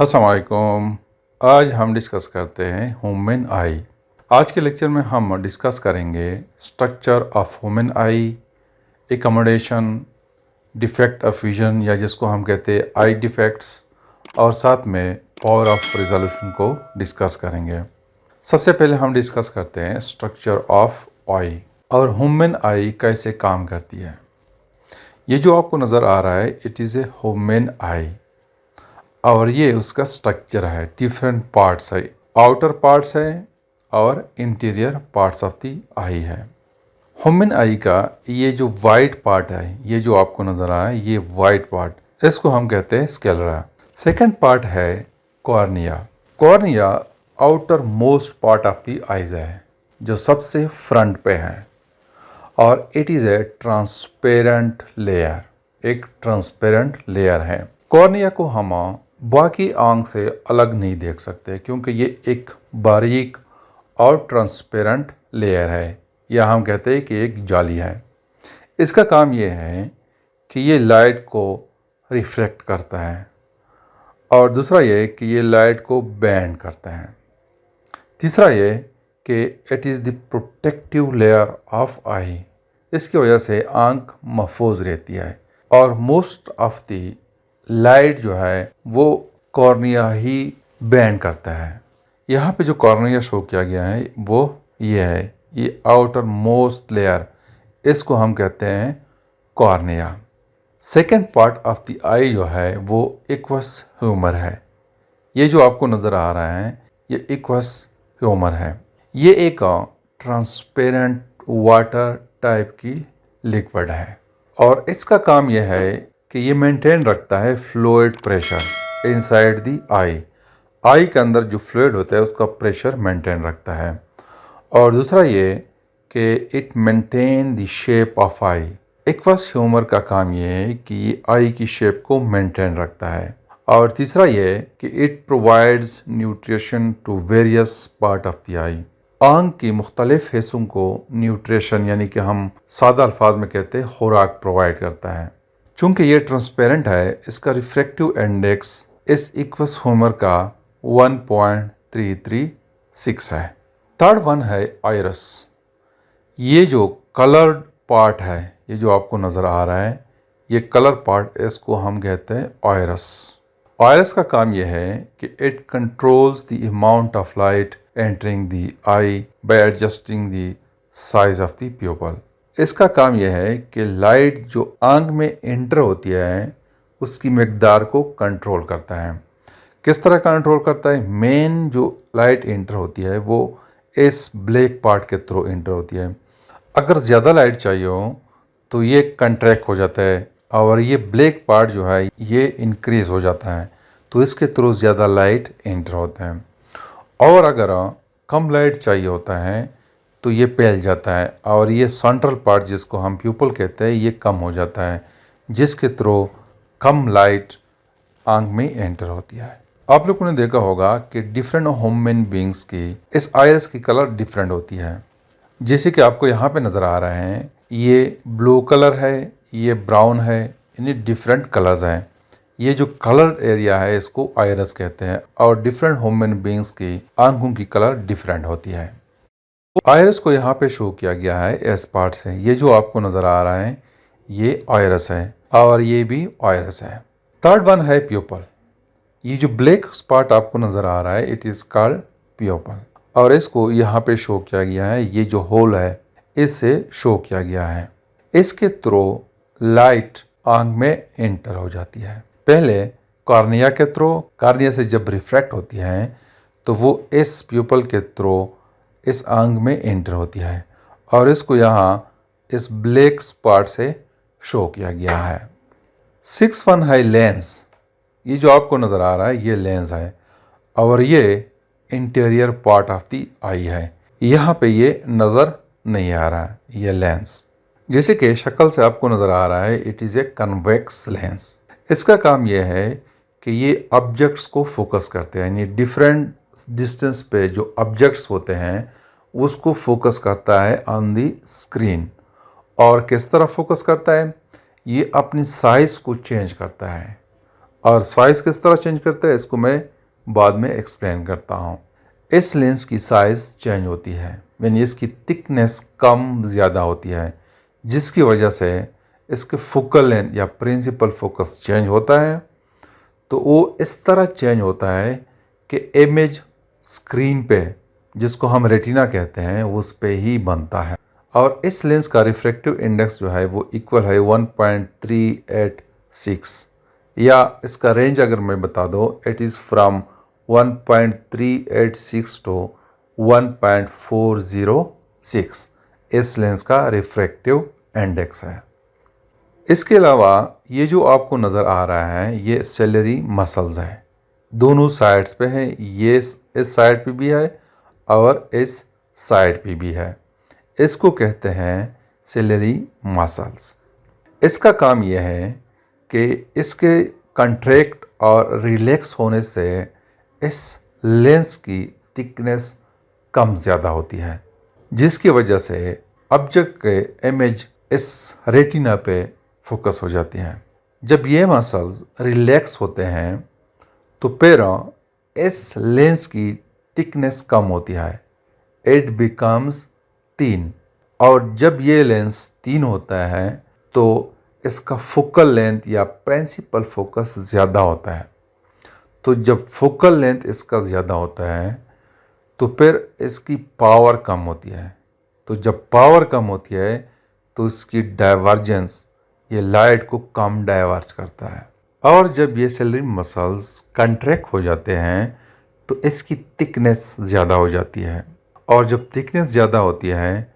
अस्सलाम वालेकुम। आज हम डिस्कस करते हैं ह्यूमन आई। आज के लेक्चर में हम डिस्कस करेंगे structure of human I, accommodation, defect of vision या जिसको हम कहते हैं आई डिफेक्ट्स, और साथ में पावर ऑफ रिजोल्यूशन को डिस्कस करेंगे। सबसे पहले हम डिस्कस करते हैं स्ट्रक्चर ऑफ आई और ह्यूमन आई कैसे काम करती है। ये जो आपको नज़र आ रहा है इट इज़ ए ह्यूमन आई और ये उसका स्ट्रक्चर है। डिफरेंट पार्ट्स है, आउटर पार्ट्स है और इंटीरियर पार्ट्स ऑफ द आई है। ह्यूमन आई का ये जो वाइट पार्ट है, ये जो आपको नज़र आ रहा है ये वाइट पार्ट, इसको हम कहते हैं स्क्लेरा। सेकंड पार्ट है cornea. Cornea outer most part of the eyes है, जो सबसे फ्रंट पे है, और it is a transparent layer, एक ट्रांसपेरेंट लेयर है। कॉर्निया को हम बाकी आंख से अलग नहीं देख सकते क्योंकि ये एक बारीक और ट्रांसपेरेंट लेयर है, या हम कहते हैं कि एक जाली है। इसका काम ये है कि ये लाइट को रिफ्लेक्ट करता है, और दूसरा ये कि ये लाइट को बैंड करता है। तीसरा ये कि it is the protective layer of eye, इसकी वजह से आंख महफूज रहती है, और मोस्ट ऑफ द लाइट जो है वो कॉर्निया ही बैंड करता है। यहाँ पे जो कॉर्निया शो किया गया है वो ये है, ये आउटर मोस्ट लेयर, इसको हम कहते हैं cornea. Second part of the eye जो है वो एक्वस ह्यूमर है। ये जो आपको नज़र आ रहा है ये एक्वस ह्यूमर है। ये एक ट्रांसपेरेंट वाटर टाइप की लिक्विड है, और इसका काम यह है कि ये मेंटेन रखता है फ्लूइड प्रेशर इनसाइड दी आई। आई के अंदर जो फ्लूइड होता है उसका प्रेशर मेंटेन रखता है। और दूसरा ये कि it maintain the shape of I. Aqueous humour का काम ये है कि ये आई की शेप को मेंटेन रखता है। और तीसरा ये कि it provides nutrition to various part of the eye. आंख की मुख्तलिफ हिस्सों को न्यूट्रिशन यानी कि हम सादा अल्फाज में कहते हैं खुराक प्रोवाइड करता है। चूँकि ये ट्रांसपेरेंट है, इसका रिफ्रैक्टिव इंडेक्स इस एक्वस ह्यूमर का 1.336 है। थर्ड वन है आइरस। ये जो कलर्ड पार्ट है, ये जो आपको नज़र आ रहा है ये कलर पार्ट, इसको हम कहते हैं आइरस। आइरस का काम यह है कि it controls the amount of light entering the I bye adjusting the size of the pupal. इसका काम यह है कि लाइट जो आंख में एंटर होती है उसकी मकदार को कंट्रोल करता है। किस तरह कंट्रोल करता है? मेन जो लाइट एंटर होती है वो इस ब्लैक पार्ट के थ्रू एंटर होती है। अगर ज़्यादा लाइट चाहिए हो तो ये कंट्रैक्ट हो जाता है, और ये ब्लैक पार्ट जो है ये इंक्रीज़ हो जाता है, तो इसके थ्रू ज़्यादा लाइट एंटर होता है। और अगर कम लाइट चाहिए होता है तो ये फैल जाता है, और ये सेंट्रल पार्ट जिसको हम प्यूपल कहते हैं ये कम हो जाता है, जिसके थ्रू कम लाइट आंख में एंटर होती है। आप लोगों ने देखा होगा कि डिफरेंट ह्यूमन बींग्स की इस आइरिस की कलर डिफरेंट होती है। जैसे कि आपको यहाँ पे नज़र आ रहे हैं ये ब्लू कलर है, ये ब्राउन है, यानी डिफरेंट कलर्स हैं। ये जो कलर एरिया है इसको आइरिस कहते हैं, और डिफरेंट ह्यूमन बींग्स की आंखों की कलर डिफरेंट होती है। आइरिस को यहाँ पे शो किया गया है एस पार्ट से। ये जो आपको नज़र आ रहा है ये आइरिस है, और ये भी आइरिस है। थर्ड वन है प्यूपल। ये जो ब्लैक स्पॉट आपको नज़र आ रहा है इट इज़ कॉल्ड प्यूपल, और इसको यहाँ पे शो किया गया है, ये जो होल है इससे शो किया गया है। इसके थ्रू लाइट आंख में एंटर हो जाती है। पहले कॉर्निया के थ्रू, कॉर्निया से जब रिफ्रैक्ट होती है तो वो इस प्यूपल के थ्रू इस आंख में एंटर होती है, और इसको यहाँ इस ब्लैक स्पॉट से शो किया गया है। सिक्स वन है लेंस। ये जो आपको नज़र आ रहा है ये लेंस है, और ये इंटीरियर पार्ट ऑफ द आई है। यहाँ पे ये नज़र नहीं आ रहा है ये लेंस। जैसे कि शक्ल से आपको नज़र आ रहा है it is a convex lens. इसका काम यह है कि ये ऑब्जेक्ट्स को फोकस करते हैं, यानी डिफरेंट डिस्टेंस पे जो ऑब्जेक्ट्स होते हैं उसको फोकस करता है ऑन दी स्क्रीन। और किस तरह फोकस करता है? ये अपनी साइज़ को चेंज करता है, और साइज़ किस तरह चेंज करता है इसको मैं बाद में एक्सप्लेन करता हूँ। इस लेंस की साइज़ चेंज होती है, यानी इसकी थिकनेस कम ज़्यादा होती है, जिसकी वजह से इसके फोकल लेंथ या प्रिंसिपल फोकस चेंज होता है। तो वो इस तरह चेंज होता है कि इमेज स्क्रीन पे, जिसको हम रेटिना कहते हैं, उस पे ही बनता है। और इस लेंस का रिफ्रैक्टिव इंडेक्स जो है वो इक्वल है 1.386, या इसका रेंज अगर मैं बता दूँ, इट इज़ फ्रॉम 1.386 टू 1.406 इस लेंस का रिफ्रैक्टिव इंडेक्स है। इसके अलावा ये जो आपको नज़र आ रहा है ये सेलेरी मसल्स है, दोनों साइड्स पे है। ये इस साइड पे भी है और इस साइड पे भी है। इसको कहते हैं सेलेरी मसल्स। इसका काम यह है कि इसके कंट्रैक्ट और रिलैक्स होने से इस लेंस की थिकनेस कम ज़्यादा होती है, जिसकी वजह से ऑब्जेक्ट के इमेज इस रेटिना पे फोकस हो जाती हैं। जब ये मसल्स रिलैक्स होते हैं तो फिर इस लेंस की थिकनेस कम होती है, इट बिकम्स थिन। और जब ये लेंस थिन होता है तो इसका फोकल लेंथ या प्रिंसिपल फोकस ज़्यादा होता है। तो जब फोकल लेंथ इसका ज़्यादा होता है तो फिर इसकी पावर कम होती है। तो जब पावर कम होती है तो इसकी डाइवर्जेंस, ये लाइट को कम डाइवर्ज करता है। और जब ये सेलेरी मसल्स कंट्रैक्ट हो जाते हैं तो इसकी थिकनेस ज़्यादा हो जाती है। और जब थिकनेस ज़्यादा होती है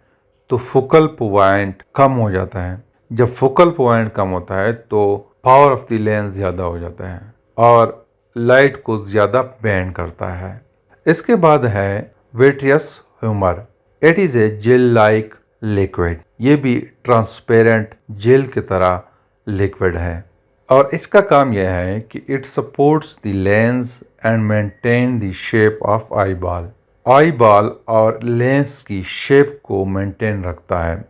तो फोकल पॉइंट कम हो जाता है। जब फोकल पॉइंट कम होता है तो पावर ऑफ द लेंस ज़्यादा हो जाता है और लाइट को ज़्यादा बेंड करता है। इसके बाद है vitreous humour. It is a gel like liquid. ये भी ट्रांसपेरेंट जेल की तरह लिक्विड है और इसका काम यह है कि it supports the lens and maintain the shape of eye ball. Eye ball और लेंस की शेप को मेंटेन रखता है।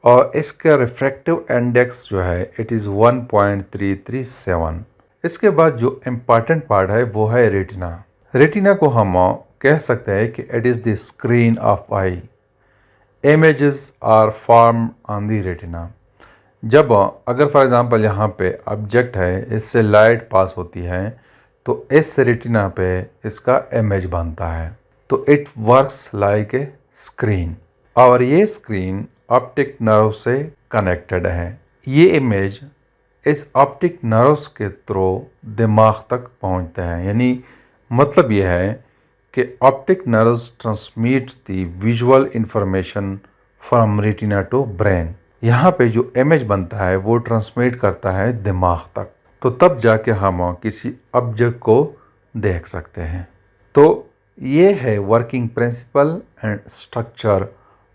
और इसका रिफ्रैक्टिव इंडेक्स जो है इट इज़ 1.337। इसके बाद जो इम्पॉर्टेंट पार्ट है वो है रेटिना। रेटिना को हम कह सकते हैं कि it is the screen of eye. Images are form on the retina. जब अगर फॉर एग्जांपल यहाँ पे ऑब्जेक्ट है, इससे लाइट पास होती है तो इस रेटिना पे इसका इमेज बनता है। तो it works like a screen और ये स्क्रीन ऑप्टिक नर्व से कनेक्टेड है। ये इमेज इस ऑप्टिक नर्व्स के थ्रू दिमाग तक पहुंचते हैं। यानी मतलब ये है कि optic nerves transmit the visual information from retina to brain. यहाँ पे जो इमेज बनता है वो ट्रांसमिट करता है दिमाग तक, तो तब जाके हम किसी ऑब्जेक्ट को देख सकते हैं। तो ये है working principle and structure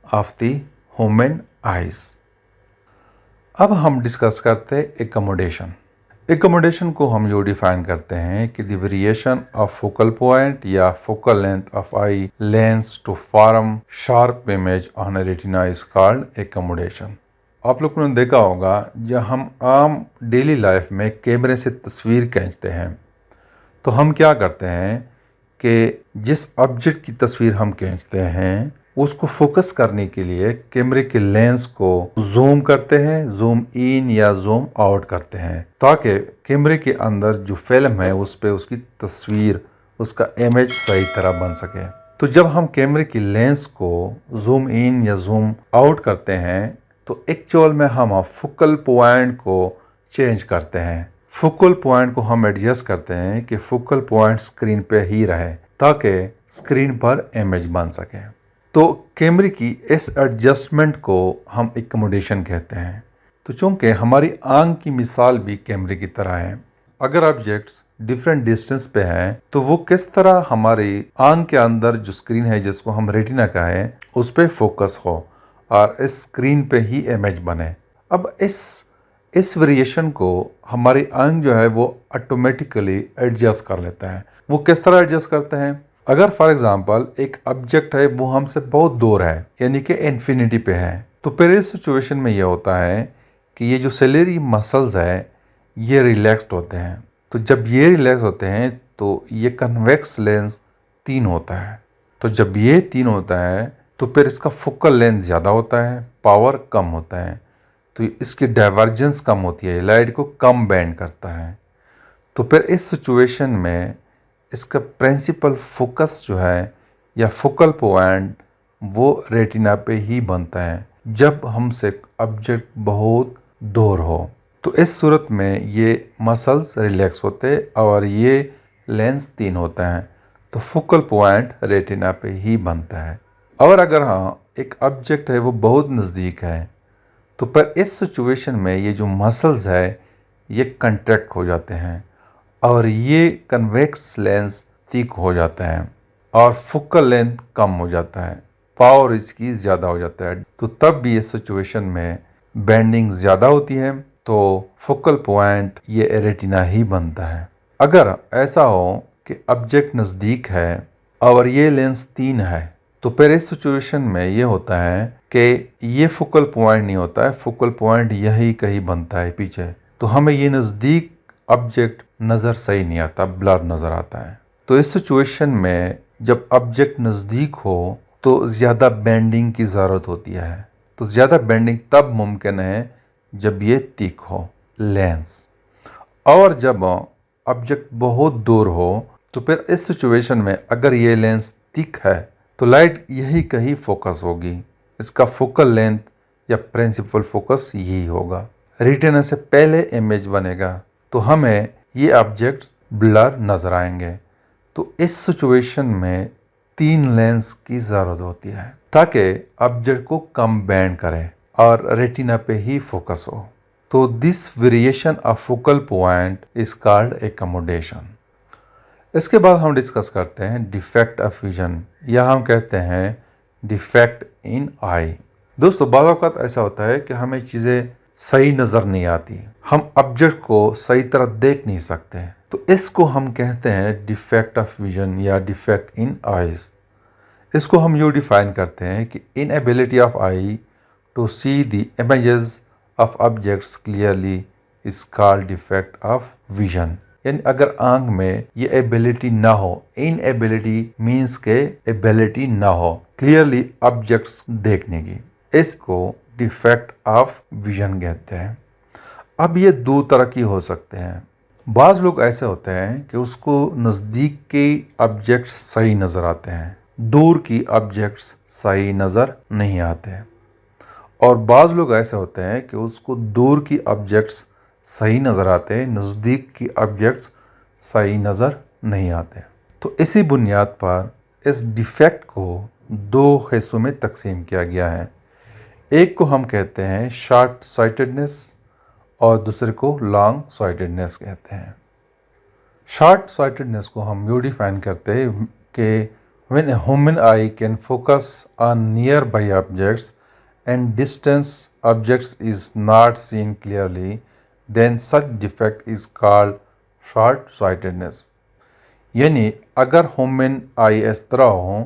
of the human eyes. अब हम डिस्कस करते हैं एकोमोडेशन। एकोमोडेशन को हम यो डिफाइन करते हैं कि the variation of focal point या focal length of eye lens to form sharp image on retina is called accommodation. आप लोगों ने देखा होगा जब हम आम डेली लाइफ में कैमरे से तस्वीर खींचते हैं तो हम क्या करते हैं कि जिस ऑब्जेक्ट की तस्वीर हम खींचते हैं उसको फोकस करने के लिए कैमरे के लेंस को जूम करते हैं, जूम इन या जूम आउट करते हैं, ताकि कैमरे के अंदर जो फिल्म है उस पे उसकी तस्वीर, उसका इमेज सही तरह बन सके। तो जब हम कैमरे की लेंस को जूम इन या जूम आउट करते हैं तो एक्चुअल में हम फोकल पॉइंट को चेंज करते हैं। फोकल पॉइंट को हम एडजस्ट करते हैं कि फोकल पॉइंट स्क्रीन पे ही रहे ताकि स्क्रीन पर इमेज बन सके। तो कैमरे की इस एडजस्टमेंट को हम एकोमोडेशन कहते हैं। तो चूंकि हमारी आंख की मिसाल भी कैमरे की तरह है, अगर ऑब्जेक्ट्स डिफरेंट डिस्टेंस पे हैं तो वो किस तरह हमारी आंख के अंदर जो स्क्रीन है जिसको हम रेटिना का है उस पर फोकस हो और इस स्क्रीन पे ही इमेज बने। अब इस वेरिएशन को हमारी आंख जो है वो ऑटोमेटिकली एडजस्ट कर लेता है। वो किस तरह एडजस्ट करते हैं? अगर फॉर एग्जांपल एक ऑब्जेक्ट है वो हमसे बहुत दूर है, यानी कि इन्फिनिटी पे है, तो फिर इस सिचुएशन में ये होता है कि ये जो सेलेरी मसल्स है ये रिलैक्स्ड होते हैं। तो जब ये रिलैक्स होते हैं तो ये कन्वेक्स लेंस 3 होता है। तो जब ये 3 होता है तो फिर इसका फोकल लेंथ ज़्यादा होता है, पावर कम होता है, तो इसकी डाइवर्जेंस कम होती है, लाइट को कम बैंड करता है। तो फिर इस सिचुएशन में इसका प्रिंसिपल फोकस जो है या फोकल पॉइंट वो रेटिना पे ही बनता है जब हमसे ऑब्जेक्ट बहुत दूर हो। तो इस सूरत में ये मसल्स रिलैक्स होते और ये लेंस 3 होता है, तो फोकल पॉइंट रेटिना पे ही बनता है। और अगर हाँ एक ऑब्जेक्ट है वो बहुत नज़दीक है तो पर इस सिचुएशन में ये जो मसल्स है ये कंट्रैक्ट हो जाते हैं और ये कन्वेक्स लेंस थिक हो जाता है और फोकल लेंथ कम हो जाता है, पावर इसकी ज़्यादा हो जाता है। तो तब भी इस सिचुएशन में बेंडिंग ज़्यादा होती है तो फोकल पॉइंट ये रेटिना ही बनता है। अगर ऐसा हो कि ऑब्जेक्ट नज़दीक है और ये लेंस 3 है तो फिर इस सिचुएशन में ये होता है कि ये फोकल पॉइंट नहीं होता है, फोकल पॉइंट यही कहीं बनता है पीछे, तो हमें ये नज़दीक ऑब्जेक्ट नज़र सही नहीं आता, ब्लर नज़र आता है। तो इस सिचुएशन में जब ऑब्जेक्ट नज़दीक हो तो ज़्यादा बेंडिंग की ज़रूरत होती है। तो ज़्यादा बेंडिंग तब मुमकिन है जब ये थिक हो लेंस, और जब ऑब्जेक्ट बहुत दूर हो तो फिर इस सिचुएशन में अगर ये लेंस थिक है तो लाइट यही कहीं फोकस होगी, इसका फोकल लेंथ या प्रिंसिपल फोकस यही होगा। रेटिना से पहले इमेज बनेगा तो हमें ये ऑब्जेक्ट्स ब्लर नज़र आएंगे। तो इस सिचुएशन में 3 लेंस की ज़रूरत होती है ताकि ऑब्जेक्ट को कम बैंड करे और रेटिना पे ही फोकस हो। तो this variation of focal point is called accommodation. इसके बाद हम डिस्कस करते हैं डिफेक्ट ऑफ विजन, या हम कहते हैं डिफेक्ट इन आई। दोस्तों बाज़ औक़ात ऐसा होता है कि हमें चीज़ें सही नज़र नहीं आती, हम ऑब्जेक्ट को सही तरह देख नहीं सकते, तो इसको हम कहते हैं डिफेक्ट ऑफ विजन या डिफेक्ट इन आइज़। इसको हम यूँ डिफाइन करते हैं कि inability of eye to see the images of objects clearly is called defect of vision. यानी अगर आंख में ये एबिलिटी ना हो, इनएबिलिटी मीन्स के एबिलिटी ना हो क्लियरली ऑब्जेक्ट्स देखने की, इसको डिफेक्ट ऑफ विजन कहते हैं। अब ये 2 तरह की हो सकते हैं। बाज़ लोग ऐसे होते हैं कि उसको नज़दीक के ऑब्जेक्ट्स सही नज़र आते हैं, दूर की ऑब्जेक्ट्स सही नज़र नहीं आते, और बाज़ लोग ऐसे होते हैं कि उसको दूर की ऑब्जेक्ट्स सही नज़र आते हैं, नज़दीक की ऑब्जेक्ट्स सही नज़र नहीं आते। तो इसी बुनियाद पर इस डिफेक्ट को 2 हिस्सों में तकसीम किया गया है। एक को हम कहते हैं शॉर्ट साइटेडनेस और दूसरे को लॉन्ग साइटेडनेस कहते हैं। शॉर्ट साइटेडनेस को हम यूँ डिफाइन करते हैं कि when a human I can focus on near by objects and distance objects is not seen clearly, then such defect is called short sightedness। यानी अगर ह्यूमन आई इस तरह हो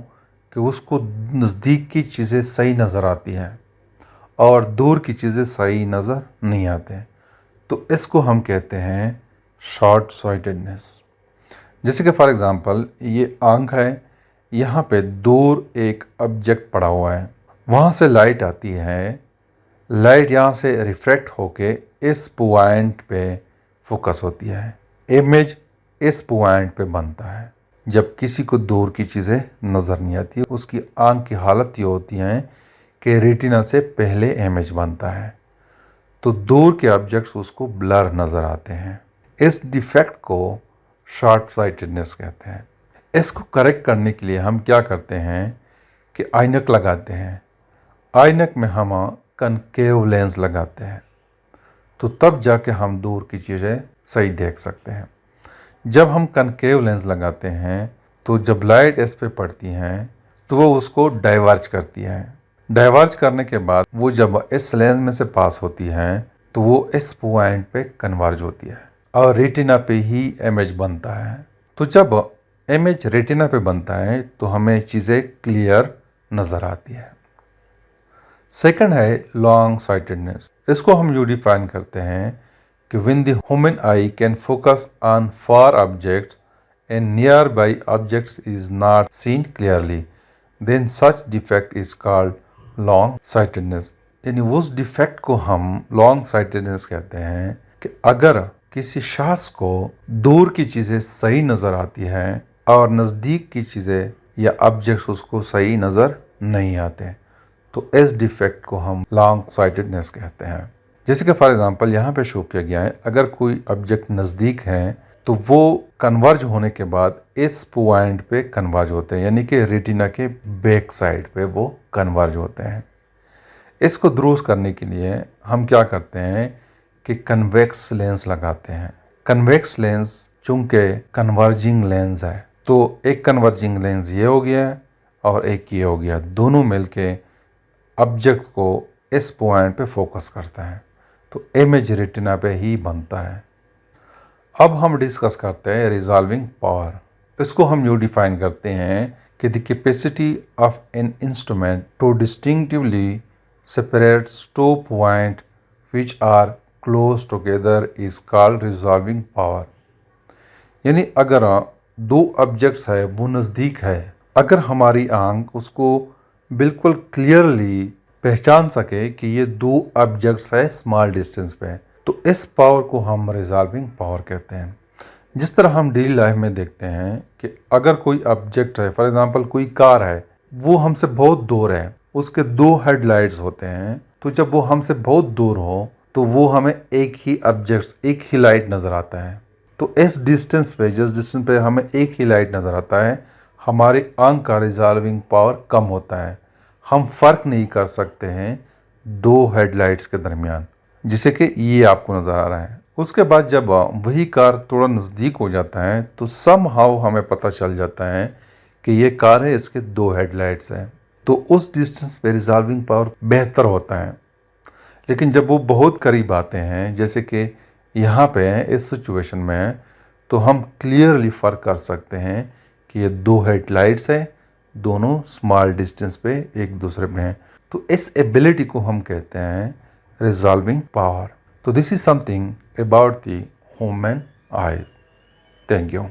कि उसको नज़दीक की चीज़ें सही नज़र आती हैं और दूर की चीज़ें सही नज़र नहीं आते, तो इसको हम कहते हैं शॉर्ट साइटेडनेस। जैसे कि फॉर एग्ज़ाम्पल ये आँख है, यहाँ पे दूर एक ऑब्जेक्ट पड़ा हुआ है, वहाँ से लाइट आती है, लाइट यहाँ से रिफ्लेक्ट होके इस पॉइंट पे फोकस होती है, इमेज इस पॉइंट पे बनता है। जब किसी को दूर की चीज़ें नज़र नहीं आती, उसकी आँख की हालत ये होती है कि रेटिना से पहले इमेज बनता है, तो दूर के ऑब्जेक्ट्स उसको ब्लर नज़र आते हैं। इस डिफेक्ट को शॉर्ट साइटेडनेस कहते हैं। इसको करेक्ट करने के लिए हम क्या करते हैं कि ऐनक लगाते हैं। ऐनक में हम कनकेव लेंस लगाते हैं, तो तब जाके हम दूर की चीज़ें सही देख सकते हैं। जब हम कनकेव लेंस लगाते हैं तो जब लाइट इस पे पड़ती हैं तो वो उसको डाइवर्ज करती है। डाइवर्ज करने के बाद वो जब इस लेंस में से पास होती है तो वो इस पॉइंट पे कन्वर्ज होती है और रेटिना पे ही इमेज बनता है। तो जब इमेज रेटिना पे बनता है तो हमें चीज़ें क्लियर नज़र आती है। सेकंड है लॉन्ग साइटेडनेस। इसको हम यूँ डिफाइन करते हैं कि when the human eye can focus on far objects and nearby objects is not seen clearly, then such defect is called long sightedness। यानी उस डिफेक्ट को हम लॉन्ग साइटेडनेस कहते हैं कि अगर किसी शख्स को दूर की चीज़ें सही नज़र आती हैं और नज़दीक की चीज़ें या ऑब्जेक्ट्स उसको सही नज़र नहीं आते, तो इस डिफेक्ट को हम लॉन्ग साइटेडनेस कहते हैं। जैसे कि फॉर एग्जांपल यहाँ पे शो किया गया है, अगर कोई ऑब्जेक्ट नज़दीक है तो वो कन्वर्ज होने के बाद इस पॉइंट पे कन्वर्ज होते हैं, यानी कि रेटिना के बैक साइड पे वो कन्वर्ज होते हैं। इसको दुरुस्त करने के लिए हम क्या करते हैं कि कन्वेक्स लेंस लगाते हैं। कन्वेक्स लेंस चूंकि कन्वर्जिंग लेंस है, तो एक कन्वर्जिंग लेंस ये हो गया और एक ये हो गया, दोनों मिलके ऑब्जेक्ट को इस पॉइंट पे फोकस करता है, तो इमेज रेटिना पे ही बनता है। अब हम डिस्कस करते हैं रिजॉल्विंग पावर। इसको हम यूँ डिफाइन करते हैं कि the capacity of an instrument to distinctively separate two points which are close together is called resolving power। यानी अगर दो ऑब्जेक्ट्स है वो नज़दीक है, अगर हमारी आंख उसको बिल्कुल क्लियरली पहचान सके कि ये दो ऑब्जेक्ट्स है स्मॉल डिस्टेंस पे, तो इस पावर को हम रिजॉल्विंग पावर कहते हैं। जिस तरह हम डेली लाइफ में देखते हैं कि अगर कोई ऑब्जेक्ट है, फॉर एग्जांपल कोई कार है, वो हमसे बहुत दूर है, उसके दो हेडलाइट्स होते हैं, तो जब वो हमसे बहुत दूर हो तो वो हमें एक ही ऑब्जेक्ट, एक ही लाइट नज़र आता है। तो इस डिस्टेंस पे, जिस डिस्टेंस पे हमें एक ही लाइट नज़र आता है, हमारी आंख का रिजॉल्विंग पावर कम होता है। हम फ़र्क नहीं कर सकते हैं दो हेडलाइट्स के दरमियान, जिसे कि ये आपको नज़र आ रहा है। उसके बाद जब वही कार थोड़ा नज़दीक हो जाता है तो समहाउ हमें पता चल जाता है कि ये कार है, इसके दो हेडलाइट्स हैं, तो उस डिस्टेंस पे रिजॉल्विंग पावर बेहतर होता है। लेकिन जब वो बहुत करीब आते हैं, जैसे कि यहाँ पे हैं, इस सिचुएशन में हैं, तो हम क्लियरली फ़र्क कर सकते हैं कि ये दो हेडलाइट्स हैं, दोनों स्मॉल डिस्टेंस पे एक दूसरे में हैं। तो इस एबिलिटी को हम कहते हैं रिजॉल्विंग पावर। तो this is something about the human I. Thank you.